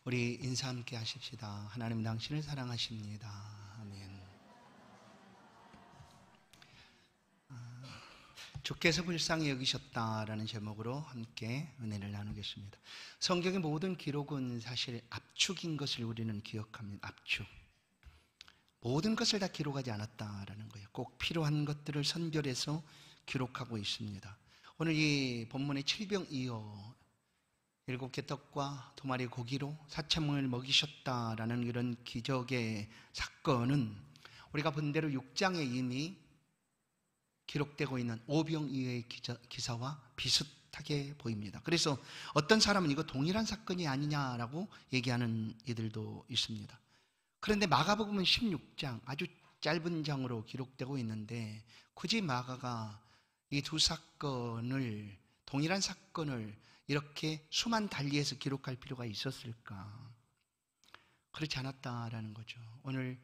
우리 인사 함께 하십시다. 하나님 당신을 사랑하십니다. 아멘. 주께서 불쌍히 여기셨다라는 제목으로 함께 은혜를 나누겠습니다. 성경의 모든 기록은 사실 압축인 것을 우리는 기억합니다. 압축. 모든 것을 다 기록하지 않았다라는 거예요. 꼭 필요한 것들을 선별해서 기록하고 있습니다. 오늘 이 본문의 칠병이어 7개 떡과 2마리 고기로 4,000명을 먹이셨다라는 이런 기적의 사건은 우리가 본 대로 6장에 이미 기록되고 있는 오병이어의 기사와 비슷하게 보입니다. 그래서 어떤 사람은 이거 동일한 사건이 아니냐라고 얘기하는 이들도 있습니다. 그런데 마가복음은 16장 아주 짧은 장으로 기록되고 있는데 굳이 마가가 이 두 사건을 동일한 사건을 이렇게 수만 달리해서 기록할 필요가 있었을까? 그렇지 않았다라는 거죠. 오늘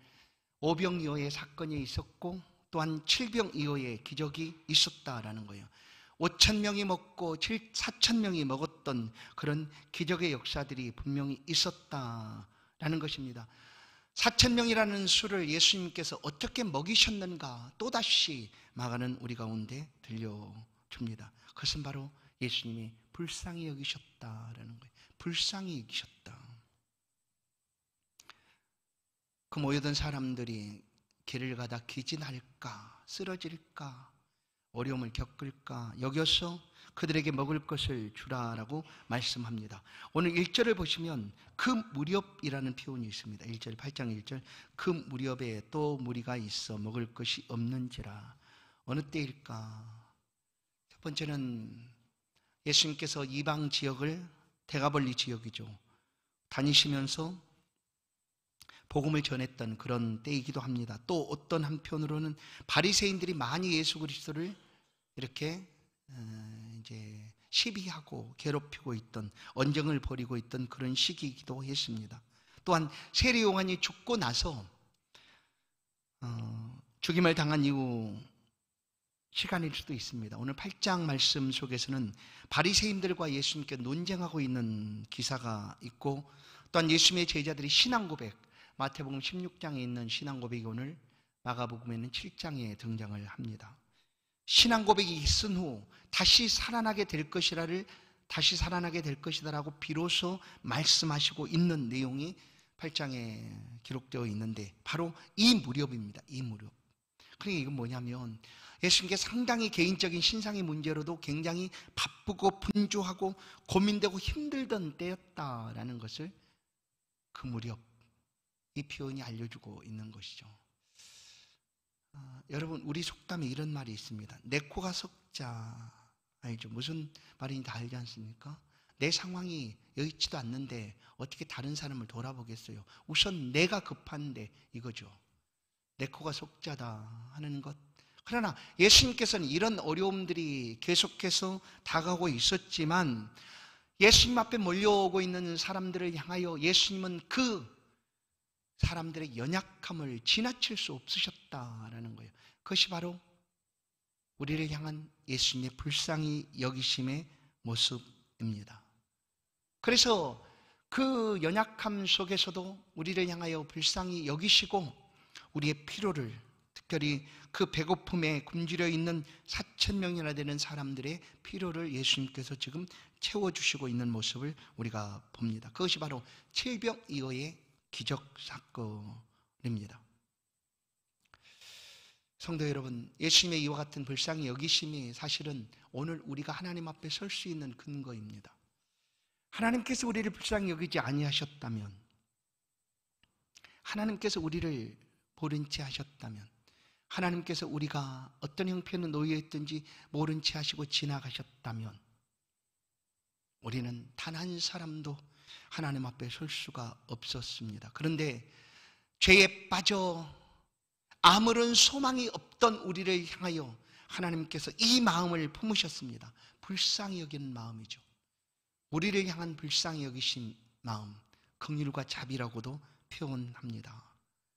오병이어의 사건이 있었고 또한 칠병이어의 기적이 있었다라는 거예요. 5,000명이 먹고 4,000명이 먹었던 그런 기적의 역사들이 분명히 있었다라는 것입니다. 4,000명이라는 수를 예수님께서 어떻게 먹이셨는가 또다시 마가는 우리 가운데 들려줍니다. 그것은 바로 예수님이 불쌍히 여기셨다라는 거예요. 불쌍히 여기셨다. 그 모여든 사람들이 길을 가다 기진할까, 쓰러질까, 어려움을 겪을까 여겨서 그들에게 먹을 것을 주라라고 말씀합니다. 오늘 1절을 보시면 그 무렵이라는 표현이 있습니다. 1절, 8장 1절. 그 무렵에 또 무리가 있어 먹을 것이 없는지라. 어느 때일까? 첫 번째는 예수님께서 이방 지역을 대가벌리 지역이죠. 다니시면서 복음을 전했던 그런 때이기도 합니다. 또 어떤 한편으로는 바리새인들이 많이 예수 그리스도를 이렇게 이제 시비하고 괴롭히고 있던, 언쟁을 벌이고 있던 그런 시기이기도 했습니다. 또한 세례 요한이 죽고 나서 죽임을 당한 이후 시간일 수도 있습니다. 오늘 8장 말씀 속에서는 바리새인들과 예수님께 논쟁하고 있는 기사가 있고 또한 예수님의 제자들이 신앙 고백, 마태복음 16장에 있는 신앙 고백이 오늘 마가복음에는 7장에 등장을 합니다. 신앙 고백이 있은 후 다시 살아나게 될 것이라를 다시 살아나게 될 것이다라고 비로소 말씀하시고 있는 내용이 8장에 기록되어 있는데 바로 이 무렵입니다. 이 무렵. 그러니까 이건 뭐냐면 예수님께 상당히 개인적인 신상의 문제로도 굉장히 바쁘고 분주하고 고민되고 힘들던 때였다라는 것을 그 무렵 이 표현이 알려주고 있는 것이죠. 여러분 우리 속담에 이런 말이 있습니다. 내 코가 석자. 알죠? 무슨 말인지 다 알지 않습니까? 내 상황이 여의치도 않는데 어떻게 다른 사람을 돌아보겠어요? 우선 내가 급한데 이거죠. 내 코가 석자다 하는 것. 그러나 예수님께서는 이런 어려움들이 계속해서 다가오고 있었지만 예수님 앞에 몰려오고 있는 사람들을 향하여 예수님은 그 사람들의 연약함을 지나칠 수 없으셨다라는 거예요. 그것이 바로 우리를 향한 예수님의 불쌍히 여기심의 모습입니다. 그래서 그 연약함 속에서도 우리를 향하여 불쌍히 여기시고 우리의 필요를, 특별히 그 배고픔에 굶주려 있는 4,000명이나 되는 사람들의 필요를 예수님께서 지금 채워주시고 있는 모습을 우리가 봅니다. 그것이 바로 칠병이어의 기적 사건입니다. 성도 여러분, 예수님의 이와 같은 불쌍히 여기심이 사실은 오늘 우리가 하나님 앞에 설 수 있는 근거입니다. 하나님께서 우리를 불쌍히 여기지 아니하셨다면, 하나님께서 우리를 모른 채 하셨다면, 하나님께서 우리가 어떤 형편에 놓여 있든지 모른 채 하시고 지나가셨다면 우리는 단 한 사람도 하나님 앞에 설 수가 없었습니다. 그런데 죄에 빠져 아무런 소망이 없던 우리를 향하여 하나님께서 이 마음을 품으셨습니다. 불쌍히 여기는 마음이죠. 우리를 향한 불쌍히 여기신 마음, 긍휼과 자비라고도 표현합니다.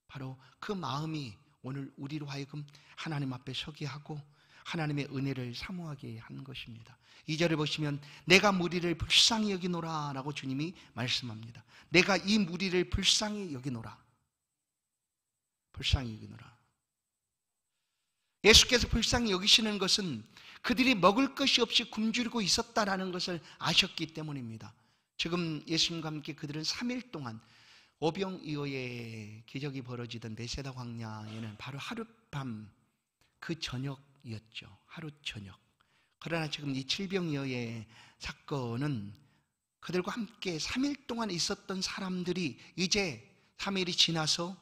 바로 그 마음이 오늘 우리로 하여금 하나님 앞에 서게 하고 하나님의 은혜를 사모하게 한 것입니다. 2절을 보시면 내가 무리를 불쌍히 여기노라 라고 주님이 말씀합니다. 내가 이 무리를 불쌍히 여기노라. 불쌍히 여기노라. 예수께서 불쌍히 여기시는 것은 그들이 먹을 것이 없이 굶주리고 있었다라는 것을 아셨기 때문입니다. 지금 예수님과 함께 그들은 3일 동안 오병이어의 기적이 벌어지던 베세다 광야에는 바로 하룻밤 그 저녁이었죠. 하루 저녁. 그러나 지금 이 칠병이어의 사건은 그들과 함께 3일 동안 있었던 사람들이 이제 3일이 지나서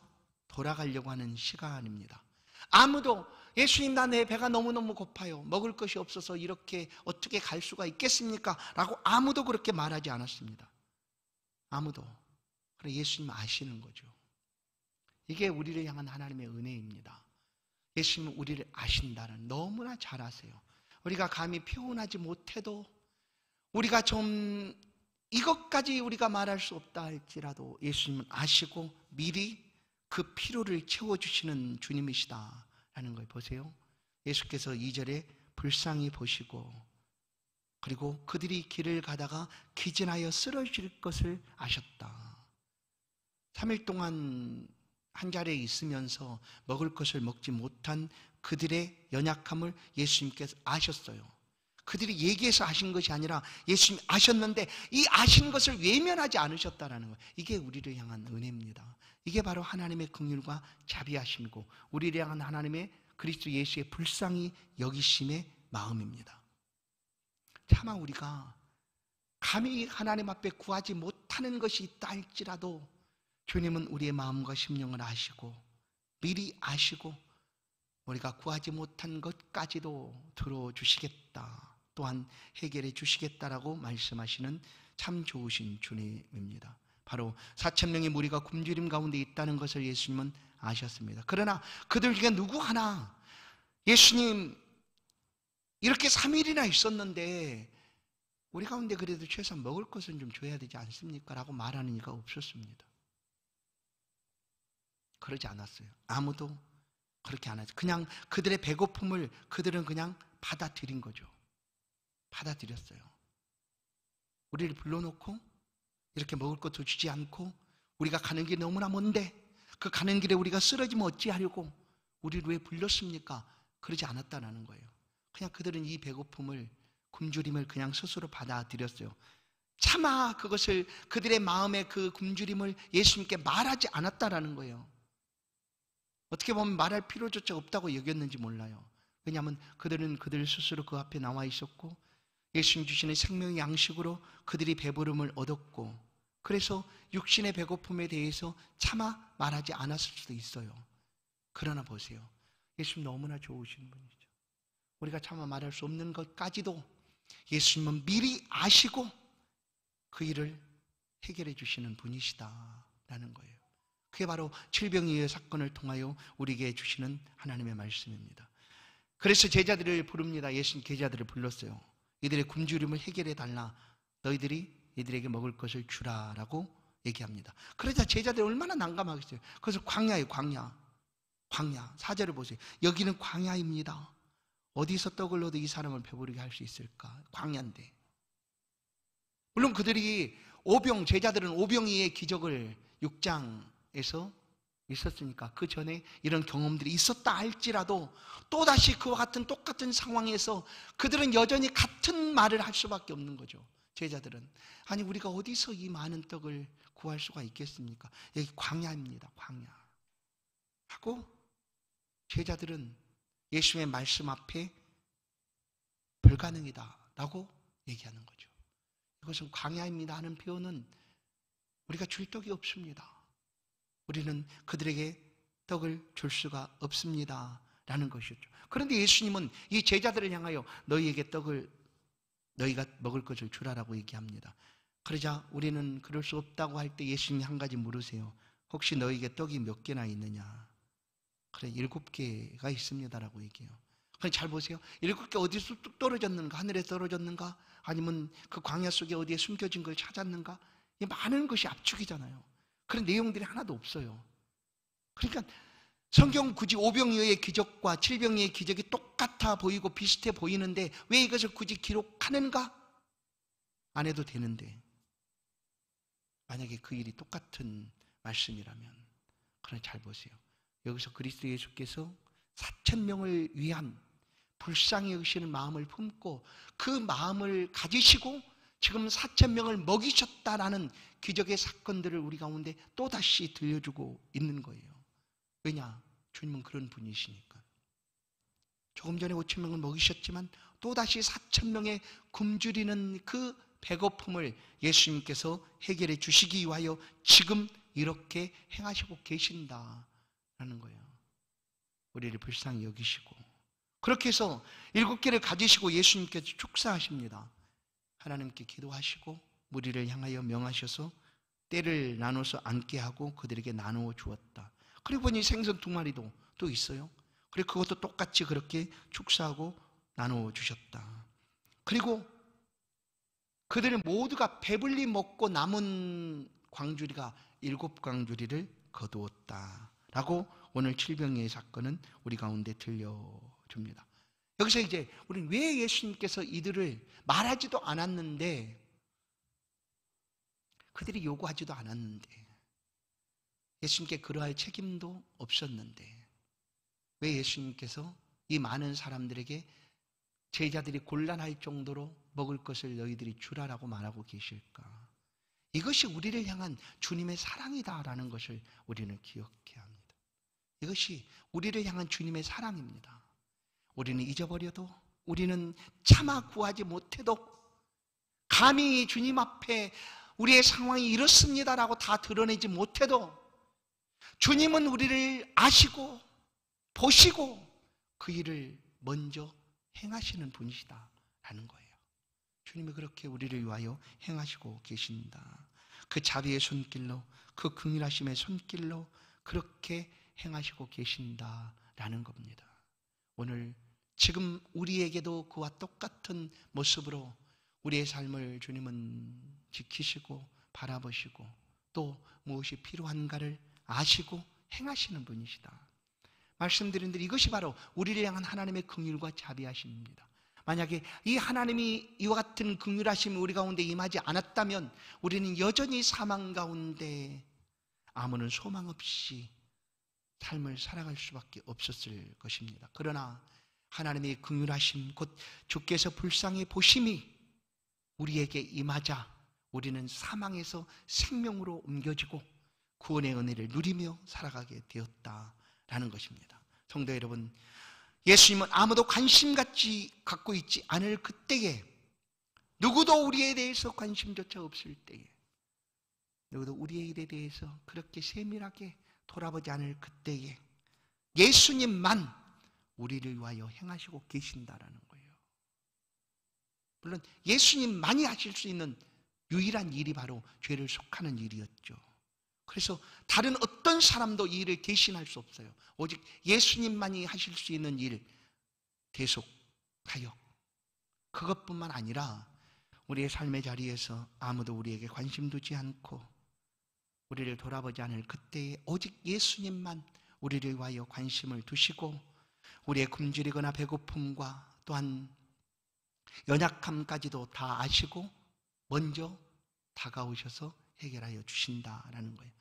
돌아가려고 하는 시간입니다. 아무도 예수님 나 내 배가 너무너무 고파요. 먹을 것이 없어서 이렇게 어떻게 갈 수가 있겠습니까? 라고 아무도 그렇게 말하지 않았습니다. 아무도. 그래 예수님 아시는 거죠. 이게 우리를 향한 하나님의 은혜입니다. 예수님은 우리를 아신다는, 너무나 잘 아세요. 우리가 감히 표현하지 못해도, 우리가 좀 이것까지 우리가 말할 수 없다 할지라도 예수님은 아시고 미리 그 필요를 채워주시는 주님이시다라는 걸 보세요. 예수께서 2절에 불쌍히 보시고, 그리고 그들이 길을 가다가 기진하여 쓰러질 것을 아셨다. 3일 동안 한 자리에 있으면서 먹을 것을 먹지 못한 그들의 연약함을 예수님께서 아셨어요. 그들이 얘기해서 아신 것이 아니라 예수님이 아셨는데 이 아신 것을 외면하지 않으셨다는 거예요. 이게 우리를 향한 은혜입니다. 이게 바로 하나님의 긍휼과 자비하심이고 우리를 향한 하나님의 그리스도 예수의 불쌍히 여기심의 마음입니다. 차마 우리가 감히 하나님 앞에 구하지 못하는 것이 있다 할지라도 주님은 우리의 마음과 심령을 아시고 미리 아시고 우리가 구하지 못한 것까지도 들어주시겠다, 또한 해결해 주시겠다라고 말씀하시는 참 좋으신 주님입니다. 바로 4,000명의 무리가 굶주림 가운데 있다는 것을 예수님은 아셨습니다. 그러나 그들 중에 누구 하나 예수님 이렇게 3일이나 있었는데 우리 가운데 그래도 최소한 먹을 것은 좀 줘야 되지 않습니까? 라고 말하는 이가 없었습니다. 그러지 않았어요. 아무도 그렇게 안 하죠. 그냥 그들의 배고픔을 그들은 그냥 받아들인 거죠. 받아들였어요. 우리를 불러놓고 이렇게 먹을 것도 주지 않고 우리가 가는 길이 너무나 먼데 그 가는 길에 우리가 쓰러지면 어찌하려고 우리를 왜 불렀습니까? 그러지 않았다는 거예요. 그냥 그들은 이 배고픔을, 굶주림을 그냥 스스로 받아들였어요. 차마 그것을, 그들의 마음의 그 굶주림을 예수님께 말하지 않았다라는 거예요. 어떻게 보면 말할 필요조차 없다고 여겼는지 몰라요. 왜냐하면 그들은 그들 스스로 그 앞에 나와 있었고 예수님 주시는 생명의 양식으로 그들이 배부름을 얻었고, 그래서 육신의 배고픔에 대해서 차마 말하지 않았을 수도 있어요. 그러나 보세요. 예수님 너무나 좋으신 분이죠. 우리가 차마 말할 수 없는 것까지도 예수님은 미리 아시고 그 일을 해결해 주시는 분이시다라는 거예요. 그게 바로 칠병이의 사건을 통하여 우리에게 주시는 하나님의 말씀입니다. 그래서 제자들을 부릅니다. 예수님 제자들을 불렀어요. 이들의 굶주림을 해결해 달라. 너희들이 이들에게 먹을 것을 주라라고 얘기합니다. 그러자 제자들이 얼마나 난감하겠어요. 그래서 광야예요. 광야. 4절을 보세요. 여기는 광야입니다. 어디서 떡을 얻어 이 사람을 배부르게 할 수 있을까? 광야인데. 물론 그들이 제자들은 오병이의 기적을 6장에서 있었으니까 그 전에 이런 경험들이 있었다 할지라도 또다시 그와 같은 똑같은 상황에서 그들은 여전히 같은 말을 할 수밖에 없는 거죠. 제자들은 아니 우리가 어디서 이 많은 떡을 구할 수가 있겠습니까? 여기 광야입니다. 광야 하고 제자들은 예수님의 말씀 앞에 불가능이다 라고 얘기하는 거죠. 이것은 광야입니다 하는 표현은 우리가 줄 떡이 없습니다. 우리는 그들에게 떡을 줄 수가 없습니다 라는 것이었죠. 그런데 예수님은 이 제자들을 향하여 너희에게 너희가 먹을 것을 주라라고 얘기합니다. 그러자 우리는 그럴 수 없다고 할 때 예수님이 한 가지 물으세요. 혹시 너희에게 떡이 몇 개나 있느냐? 그래 7개가 있습니다라고 얘기해요. 그럼 잘 보세요. 7개 어디서 뚝 떨어졌는가? 하늘에 떨어졌는가? 아니면 그 광야 속에 어디에 숨겨진 걸 찾았는가? 이 많은 것이 압축이잖아요. 그런 내용들이 하나도 없어요. 그러니까 성경 굳이 오병이어의 기적과 칠병이의 기적이 똑같아 보이고 비슷해 보이는데 왜 이것을 굳이 기록하는가? 안 해도 되는데, 만약에 그 일이 똑같은 말씀이라면, 그럼 잘 보세요. 여기서 그리스도 예수께서 4,000명을 위한 불쌍히 여기시는 마음을 품고 그 마음을 가지시고 지금 4,000명을 먹이셨다라는 기적의 사건들을 우리 가운데 또다시 들려주고 있는 거예요. 왜냐? 주님은 그런 분이시니까. 조금 전에 5,000명을 먹이셨지만 또다시 4,000명의 굶주리는 그 배고픔을 예수님께서 해결해 주시기 위하여 지금 이렇게 행하시고 계신다라는 거예요. 우리를 불쌍히 여기시고, 그렇게 해서 7개를 가지시고 예수님께서 축사하십니다. 하나님께 기도하시고 무리를 향하여 명하셔서 때를 나눠서 앉게 하고 그들에게 나누어 주었다. 그리고 보니 생선 2마리도 또 있어요. 그리고 그것도 똑같이 그렇게 축사하고 나누어 주셨다. 그리고 그들은 모두가 배불리 먹고 남은 광주리가 7광주리를 거두었다 라고 오늘 칠병이의 사건은 우리 가운데 들려줍니다. 여기서 이제 우리는 왜 예수님께서 이들을 말하지도 않았는데, 그들이 요구하지도 않았는데, 예수님께 그러할 책임도 없었는데 왜 예수님께서 이 많은 사람들에게 제자들이 곤란할 정도로 먹을 것을 너희들이 주라라고 말하고 계실까? 이것이 우리를 향한 주님의 사랑이다라는 것을 우리는 기억해야 합니다. 이것이 우리를 향한 주님의 사랑입니다. 우리는 잊어버려도, 우리는 차마 구하지 못해도, 감히 주님 앞에 우리의 상황이 이렇습니다라고 다 드러내지 못해도 주님은 우리를 아시고 보시고 그 일을 먼저 행하시는 분이시다라는 거예요. 주님이 그렇게 우리를 위하여 행하시고 계신다. 그 자비의 손길로, 그 긍휼하심의 손길로 그렇게 행하시고 계신다라는 겁니다. 오늘 지금 우리에게도 그와 똑같은 모습으로 우리의 삶을 주님은 지키시고 바라보시고 또 무엇이 필요한가를 아시고 행하시는 분이시다. 말씀드린 대로 이것이 바로 우리를 향한 하나님의 긍휼과 자비하심입니다. 만약에 이 하나님이 이와 같은 긍휼하심이 우리 가운데 임하지 않았다면 우리는 여전히 사망 가운데 아무런 소망 없이 삶을 살아갈 수밖에 없었을 것입니다. 그러나 하나님의 긍휼하심, 곧 주께서 불쌍히 보심이 우리에게 임하자 우리는 사망에서 생명으로 옮겨지고 구원의 은혜를 누리며 살아가게 되었다라는 것입니다. 성도 여러분, 예수님은 아무도 관심 갖고 있지 않을 그때에, 누구도 우리에 대해서 관심조차 없을 때에, 누구도 우리의 일에 대해서 그렇게 세밀하게 돌아보지 않을 그때에 예수님만 우리를 위하여 행하시고 계신다라는 거예요. 물론 예수님만이 하실 수 있는 유일한 일이 바로 죄를 속하는 일이었죠. 그래서 다른 어떤 사람도 이 일을 대신할 수 없어요. 오직 예수님만이 하실 수 있는 일, 대속하여. 그것뿐만 아니라 우리의 삶의 자리에서 아무도 우리에게 관심 두지 않고 우리를 돌아보지 않을 그때에 오직 예수님만 우리를 위하여 관심을 두시고 우리의 굶주리거나 배고픔과 또한 연약함까지도 다 아시고 먼저 다가오셔서 해결하여 주신다라는 거예요.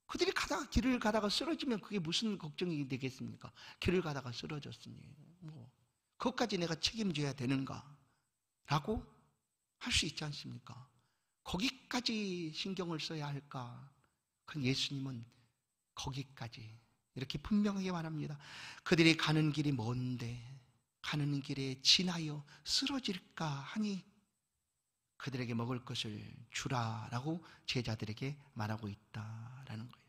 그들이 길을 가다가 쓰러지면 그게 무슨 걱정이 되겠습니까? 길을 가다가 쓰러졌으니 그것까지 내가 책임져야 되는가? 라고 할 수 있지 않습니까? 거기까지 신경을 써야 할까? 그 예수님은 거기까지 이렇게 분명하게 말합니다. 그들이 가는 길이 먼데 가는 길에 지나여 쓰러질까 하니 그들에게 먹을 것을 주라라고 제자들에게 말하고 있다라는 거예요.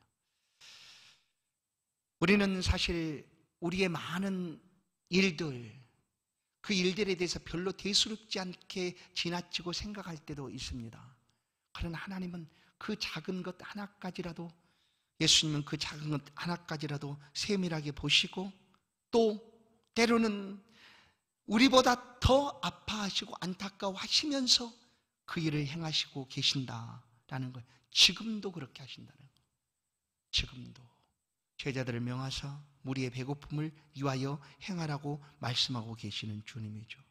우리는 사실 우리의 많은 일들, 그 일들에 대해서 별로 대수롭지 않게 지나치고 생각할 때도 있습니다. 그러나 하나님은 그 작은 것 하나까지라도, 예수님은 그 작은 것 하나까지라도 세밀하게 보시고 또 때로는 우리보다 더 아파하시고 안타까워하시면서 그 일을 행하시고 계신다라는 거예요. 지금도 그렇게 하신다는 거예요. 지금도. 제자들을 명하사 무리의 배고픔을 위하여 행하라고 말씀하고 계시는 주님이죠.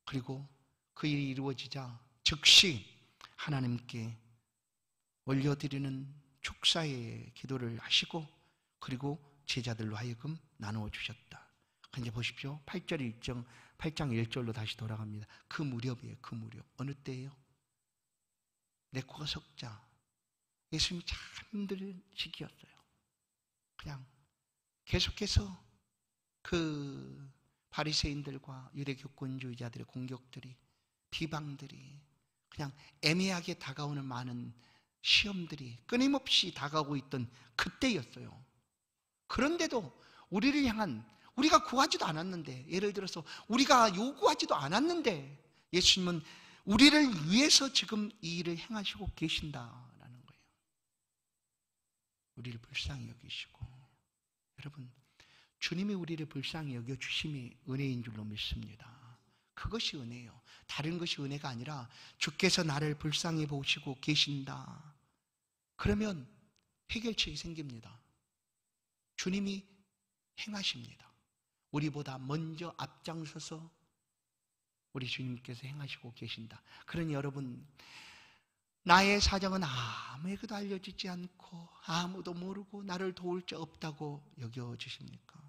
그리고 그 일이 이루어지자 즉시 하나님께 올려드리는 축사의 기도를 하시고 그리고 제자들로 하여금 나누어 주셨다. 근데 보십시오. 8장 1절로 다시 돌아갑니다. 그 무렵이에요. 그 무렵. 어느 때예요? 내 코가 석자. 예수님이 참 힘든 시기였어요. 그냥 계속해서 그 바리새인들과 유대교권주의자들의 공격들이, 비방들이, 그냥 애매하게 다가오는 많은 시험들이 끊임없이 다가오고 있던 그때였어요. 그런데도 우리를 향한, 우리가 구하지도 않았는데, 예를 들어서 우리가 요구하지도 않았는데 예수님은 우리를 위해서 지금 이 일을 행하시고 계신다라는 거예요. 우리를 불쌍히 여기시고. 여러분, 주님이 우리를 불쌍히 여겨주심이 은혜인 줄로 믿습니다. 그것이 은혜예요. 다른 것이 은혜가 아니라 주께서 나를 불쌍히 보시고 계신다. 그러면 해결책이 생깁니다. 주님이 행하십니다. 우리보다 먼저 앞장서서 우리 주님께서 행하시고 계신다. 그러니 여러분, 나의 사정은 아무에게도 알려지지 않고 아무도 모르고 나를 도울 자 없다고 여겨주십니까?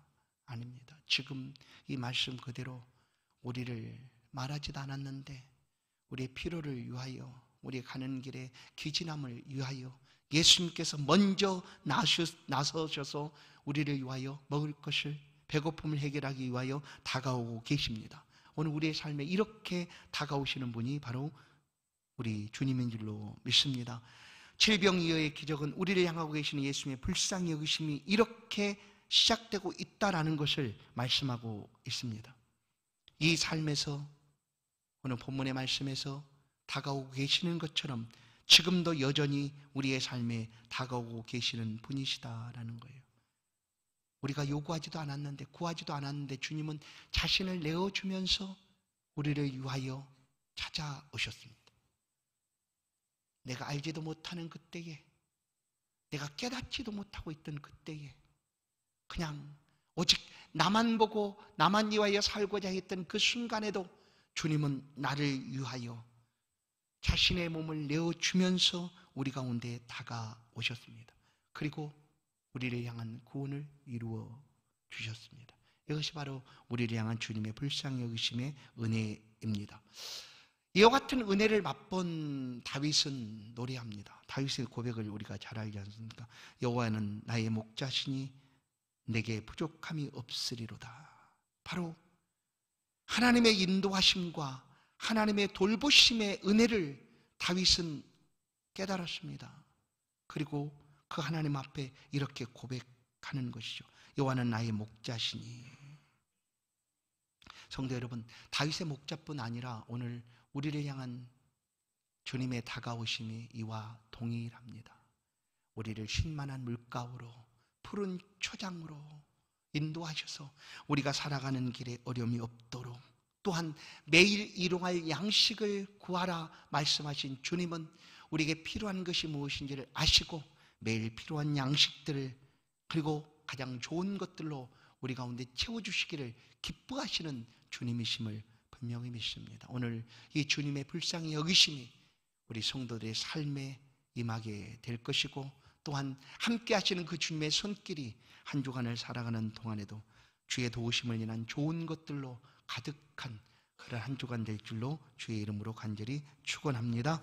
아닙니다. 지금 이 말씀 그대로 우리를 말하지도 않았는데 우리의 필요를 위하여, 우리 가는 길에 기진함을 위하여 예수님께서 먼저 나서셔서 우리를 위하여 먹을 것을, 배고픔을 해결하기 위하여 다가오고 계십니다. 오늘 우리의 삶에 이렇게 다가오시는 분이 바로 우리 주님인 줄로 믿습니다. 질병이어의 기적은 우리를 향하고 계시는 예수님의 불쌍히 여기심이 이렇게 시작되고 있다라는 것을 말씀하고 있습니다. 이 삶에서, 오늘 본문의 말씀에서 다가오고 계시는 것처럼 지금도 여전히 우리의 삶에 다가오고 계시는 분이시다라는 거예요. 우리가 요구하지도 않았는데, 구하지도 않았는데 주님은 자신을 내어주면서 우리를 위하여 찾아오셨습니다. 내가 알지도 못하는 그때에, 내가 깨닫지도 못하고 있던 그때에, 그냥 오직 나만 보고 나만 위하여 살고자 했던 그 순간에도 주님은 나를 위하여 자신의 몸을 내어주면서 우리 가운데 다가오셨습니다. 그리고 우리를 향한 구원을 이루어 주셨습니다. 이것이 바로 우리를 향한 주님의 불쌍히 여기심의 은혜입니다. 이와 같은 은혜를 맛본 다윗은 노래합니다. 다윗의 고백을 우리가 잘 알지 않습니까? 여호와는 나의 목자시니 내게 부족함이 없으리로다. 바로 하나님의 인도하심과 하나님의 돌보심의 은혜를 다윗은 깨달았습니다. 그리고 그 하나님 앞에 이렇게 고백하는 것이죠. 여호와는 나의 목자시니. 성도 여러분, 다윗의 목자뿐 아니라 오늘 우리를 향한 주님의 다가오심이 이와 동일합니다. 우리를 신만한 물가로, 푸른 초장으로 인도하셔서 우리가 살아가는 길에 어려움이 없도록, 또한 매일 일용할 양식을 구하라 말씀하신 주님은 우리에게 필요한 것이 무엇인지를 아시고 매일 필요한 양식들을, 그리고 가장 좋은 것들로 우리 가운데 채워주시기를 기뻐하시는 주님이심을 분명히 믿습니다. 오늘 이 주님의 불쌍히 여기심이 우리 성도들의 삶에 임하게 될 것이고, 또한 함께 하시는 그 주님의 손길이 한 주간을 살아가는 동안에도 주의 도우심을 인한 좋은 것들로 가득한 그런 한 주간 될 줄로 주의 이름으로 간절히 축원합니다.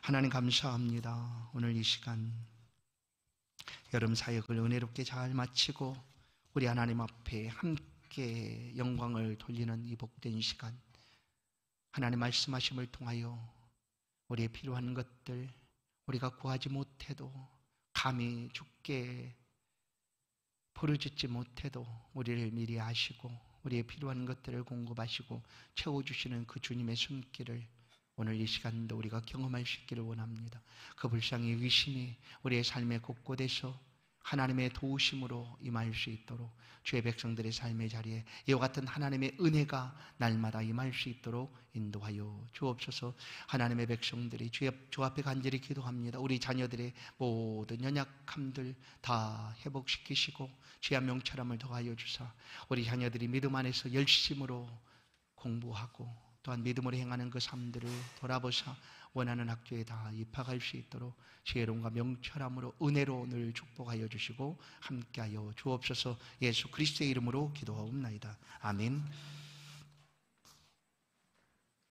하나님 감사합니다. 오늘 이 시간 여름 사역을 은혜롭게 잘 마치고 우리 하나님 앞에 함께 영광을 돌리는 이 복된 시간, 하나님 말씀하심을 통하여 우리의 필요한 것들, 우리가 구하지 못해도, 감히 주께 부르짖지 못해도 우리를 미리 아시고 우리의 필요한 것들을 공급하시고 채워주시는 그 주님의 손길을 오늘 이 시간도 우리가 경험할 수 있기를 원합니다. 그 불쌍히 여기심이 우리의 삶의 곳곳에서 하나님의 도우심으로 임할 수 있도록 주의 백성들의 삶의 자리에 이와 같은 하나님의 은혜가 날마다 임할 수 있도록 인도하여 주옵소서. 하나님의 백성들이 주 앞에 간절히 기도합니다. 우리 자녀들의 모든 연약함들 다 회복시키시고 주의 명철함을 더하여 주사 우리 자녀들이 믿음 안에서 열심으로 공부하고 또한 믿음으로 행하는 그 삶들을 돌아보사 원하는 학교에 다 입학할 수 있도록 지혜로움과 명철함으로 은혜로 늘 축복하여 주시고 함께하여 주옵소서. 예수 그리스도의 이름으로 기도하옵나이다. 아멘.